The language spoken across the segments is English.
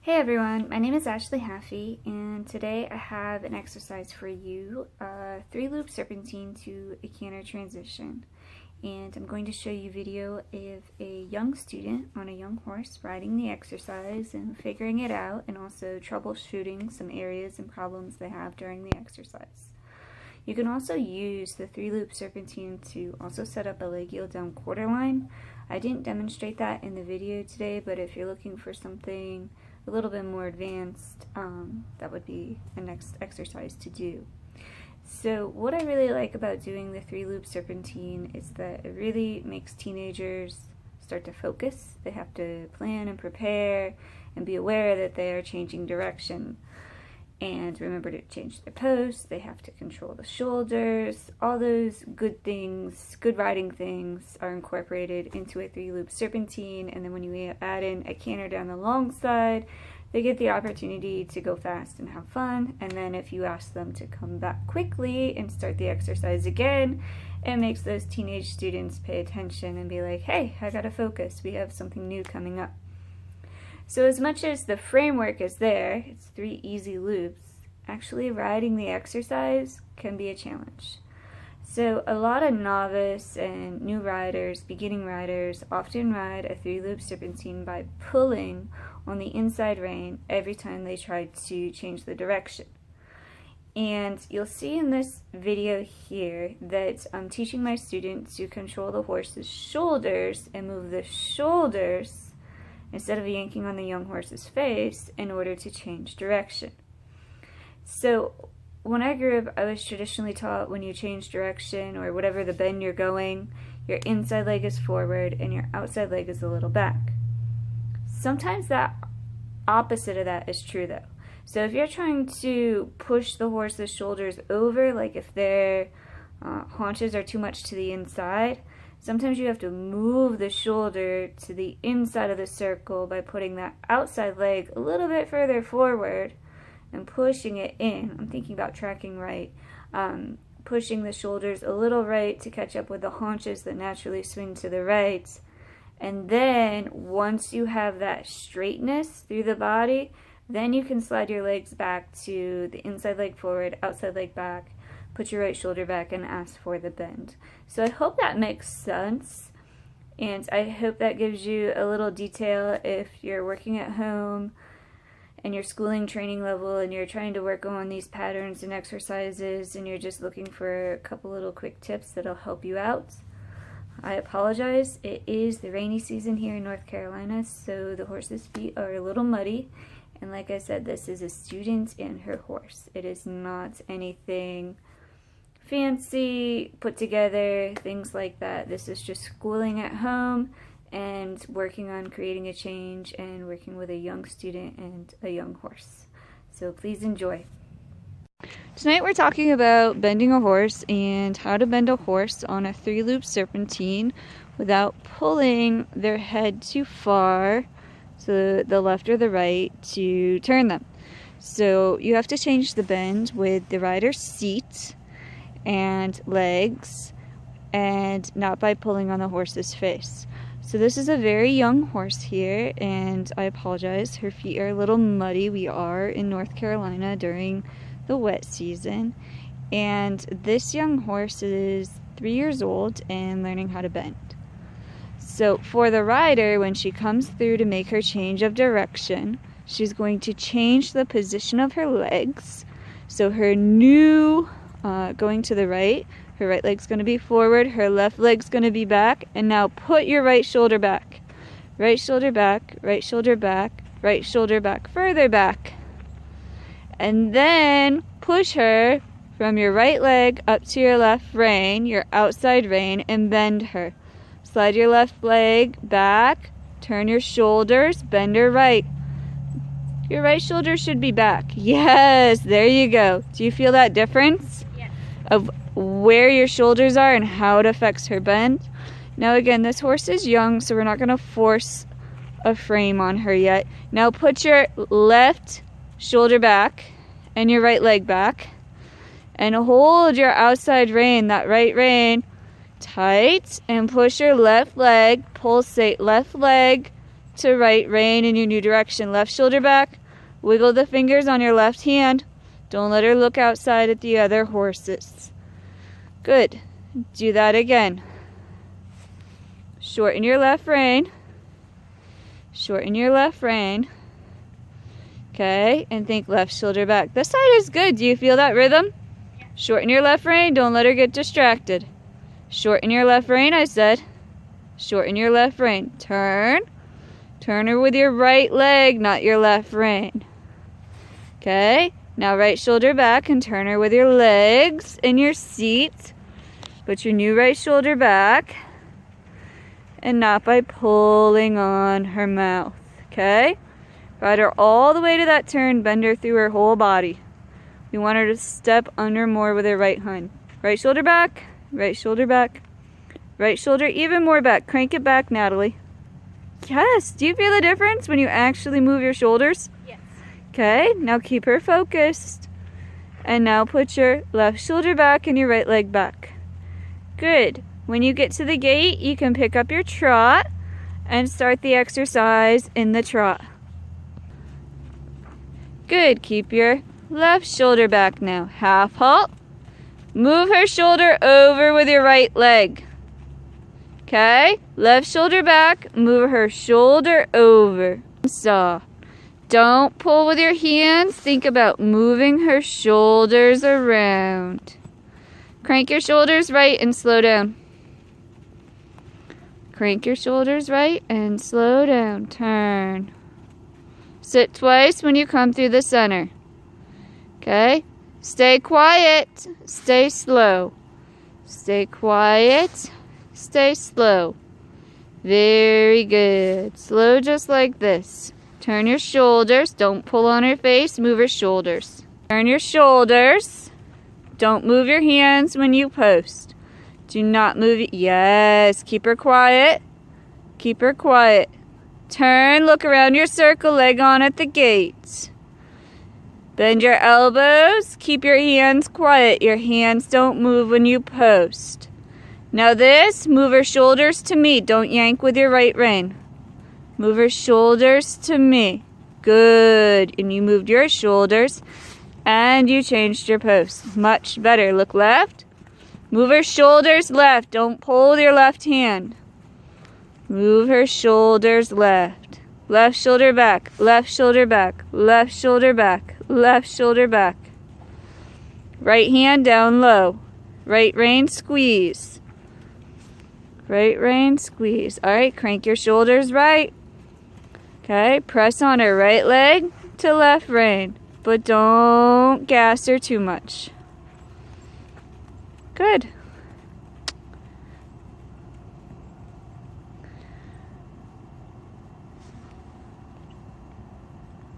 Hey everyone, my name is Ashley Haffey, and today I have an exercise for you, a 3-loop serpentine to a canter transition. And I'm going to show you video of a young student on a young horse riding the exercise and figuring it out, and also troubleshooting some areas and problems they have during the exercise. You can also use the 3-loop serpentine to also set up a leg heel down quarter line. I didn't demonstrate that in the video today, but if you're looking for something a little bit more advanced, that would be a next exercise to do. So what I really like about doing the 3-loop serpentine is that it really makes teenagers start to focus. They have to plan and prepare and be aware that they are changing direction. And remember to change their post, they have to control the shoulders. All those good things, good riding things, are incorporated into a 3-loop serpentine, and then when you add in a canter down the long side, they get the opportunity to go fast and have fun. And then if you ask them to come back quickly and start the exercise again, it makes those teenage students pay attention and be like, hey, I gotta focus, we have something new coming up. So as much as the framework is there, it's 3 easy loops, actually riding the exercise can be a challenge. So a lot of novice and new riders, beginning riders, often ride a 3-loop serpentine by pulling on the inside rein every time they try to change the direction. And you'll see in this video here that I'm teaching my students to control the horse's shoulders and move the shoulders instead of yanking on the young horse's face in order to change direction. So when I grew up, I was traditionally taught when you change direction or whatever the bend you're going, your inside leg is forward and your outside leg is a little back. Sometimes that opposite of that is true though. So if you're trying to push the horse's shoulders over, like if their haunches are too much to the inside, sometimes you have to move the shoulder to the inside of the circle by putting that outside leg a little bit further forward and pushing it in. I'm thinking about tracking right. Pushing the shoulders a little right to catch up with the haunches that naturally swing to the right. And then once you have that straightness through the body, then you can slide your legs back to the inside leg forward, outside leg back, put your right shoulder back and ask for the bend. So I hope that makes sense, and I hope that gives you a little detail if you're working at home and you're schooling training level and you're trying to work on these patterns and exercises and you're just looking for a couple little quick tips that'll help you out. I apologize, it is the rainy season here in North Carolina, so the horse's feet are a little muddy. And like I said, this is a student and her horse. It is not anything fancy, put together, things like that. This is just schooling at home and working on creating a change and working with a young student and a young horse. So please enjoy. Tonight we're talking about bending a horse and how to bend a horse on a 3-loop serpentine without pulling their head too far, so the left or the right, to turn them. So you have to change the bend with the rider's seat and legs, and not by pulling on the horse's face. So this is a very young horse here, and I apologize, her feet are a little muddy. We are in North Carolina during the wet season, and this young horse is 3 years old and learning how to bend. So for the rider, when she comes through to make her change of direction, she's going to change the position of her legs. So her new going to the right, her right leg's going to be forward, her left leg's going to be back, and now put your right shoulder back. Right shoulder back, right shoulder back, right shoulder back, further back. And then push her from your right leg up to your left rein, your outside rein, and bend her. Slide your left leg back, turn your shoulders, bend her right. Your right shoulder should be back. Yes, there you go. Do you feel that difference? Yes. Of where your shoulders are and how it affects her bend? Now again, this horse is young, so we're not going to force a frame on her yet. Now put your left shoulder back and your right leg back, and hold your outside rein, that right rein, tight, and push your left leg, pulsate left leg to right rein in your new direction. Left shoulder back. Wiggle the fingers on your left hand. Don't let her look outside at the other horses. Good. Do that again. Shorten your left rein. Shorten your left rein. Okay, and think left shoulder back. This side is good. Do you feel that rhythm? Yeah. Shorten your left rein. Don't let her get distracted. Shorten your left rein, I said. Shorten your left rein. Turn. Turn her with your right leg, not your left rein. Okay, now right shoulder back and turn her with your legs in your seat. Put your new right shoulder back. And not by pulling on her mouth. Okay? Ride her all the way to that turn. Bend her through her whole body. We want her to step under more with her right hind. Right shoulder back. Right shoulder back. Right shoulder even more back. Crank it back, Natalie. Yes. Do you feel the difference when you actually move your shoulders? Yes. Okay. Now keep her focused. And now put your left shoulder back and your right leg back. Good. When you get to the gate, you can pick up your trot and start the exercise in the trot. Good. Keep your left shoulder back now. Half halt. Move her shoulder over with your right leg. Okay? Left shoulder back. Move her shoulder over. Soft. Don't pull with your hands. Think about moving her shoulders around. Crank your shoulders right and slow down. Crank your shoulders right and slow down. Turn. Sit twice when you come through the center. Okay? Stay quiet. Stay slow. Stay quiet. Stay slow. Very good. Slow just like this. Turn your shoulders. Don't pull on her face. Move her shoulders. Turn your shoulders. Don't move your hands when you post. Do not move it. Yes. Keep her quiet. Keep her quiet. Turn. Look around your circle. Leg on at the gate. Bend your elbows. Keep your hands quiet. Your hands don't move when you post. Now this, move her shoulders to me. Don't yank with your right rein. Move her shoulders to me. Good. And you moved your shoulders and you changed your post. Much better. Look left. Move her shoulders left. Don't pull with your left hand. Move her shoulders left. Left shoulder back. Left shoulder back. Left shoulder back. Left shoulder back. Right hand down low. Right rein squeeze. Right rein squeeze. Alright, crank your shoulders right. Okay, press on her right leg to left rein. But don't gas her too much. Good.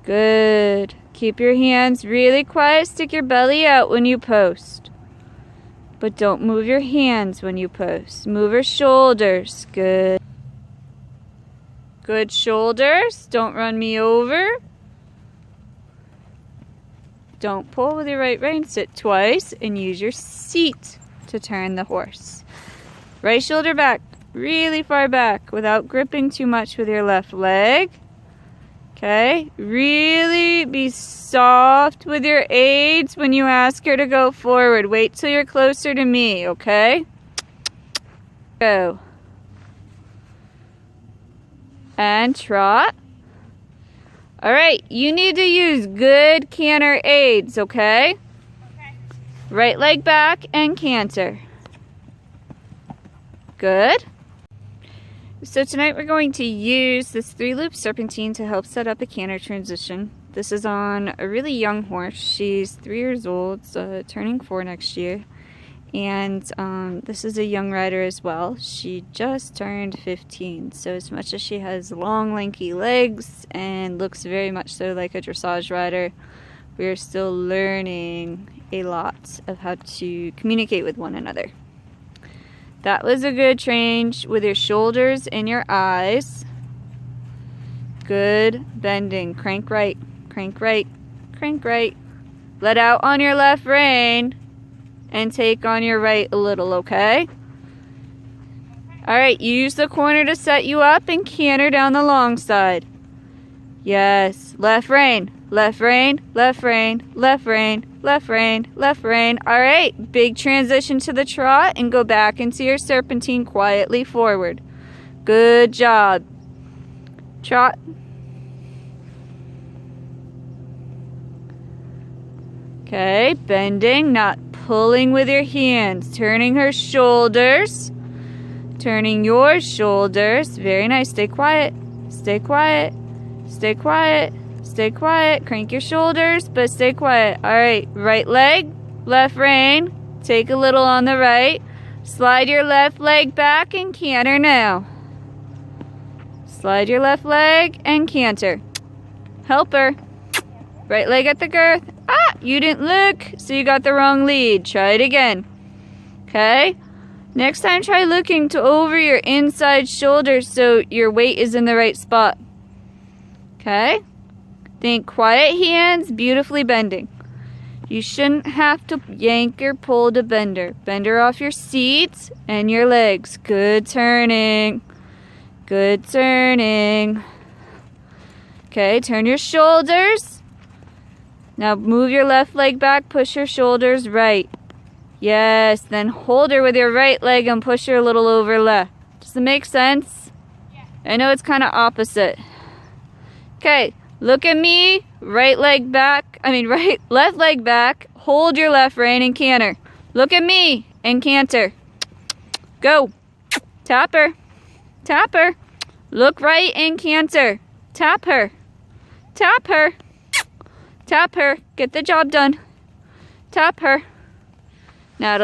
Good. Keep your hands really quiet. Stick your belly out when you post. But don't move your hands when you post. Move her shoulders. Good. Good shoulders. Don't run me over. Don't pull with your right rein. Sit twice and use your seat to turn the horse. Right shoulder back. Really far back without gripping too much with your left leg. Okay, really be soft with your aids when you ask her to go forward. Wait till you're closer to me, okay? Go. And trot. All right, you need to use good canter aids, okay? Okay. Right leg back and canter. Good. So tonight we're going to use this 3-loop serpentine to help set up a canter transition. This is on a really young horse. She's 3 years old, turning 4 next year. And this is a young rider as well. She just turned 15. So as much as she has long, lanky legs and looks very much so like a dressage rider, we're still learning a lot of how to communicate with one another. That was a good change with your shoulders and your eyes. Good bending. Crank right, crank right, crank right. Let out on your left rein and take on your right a little, okay? All right, use the corner to set you up and canter down the long side. Yes, left rein, left rein, left rein, left rein, left rein, left rein. All right, big transition to the trot and go back into your serpentine quietly forward. Good job. Trot. Okay, bending, not pulling with your hands. Turning her shoulders. Turning your shoulders. Very nice. Stay quiet. Stay quiet. Stay quiet. Stay quiet. Crank your shoulders, but stay quiet. All right, right leg, left rein. Take a little on the right. Slide your left leg back and canter now. Slide your left leg and canter. Help her. Right leg at the girth. Ah, you didn't look, so you got the wrong lead. Try it again. Okay? Next time, try looking to over your inside shoulder so your weight is in the right spot. Okay? Think quiet hands, beautifully bending. You shouldn't have to yank or pull to bend her. Bend her off your seat and your legs. Good turning. Good turning. Okay, turn your shoulders. Now move your left leg back, push your shoulders right. Yes, then hold her with your right leg and push her a little over left. Does it make sense? Yeah. I know it's kind of opposite. Okay, look at me. Left leg back. Hold your left rein and canter. Look at me and canter. Go. Tap her. Tap her. Look right and canter. Tap her. Tap her. Tap her. Get the job done. Tap her. Now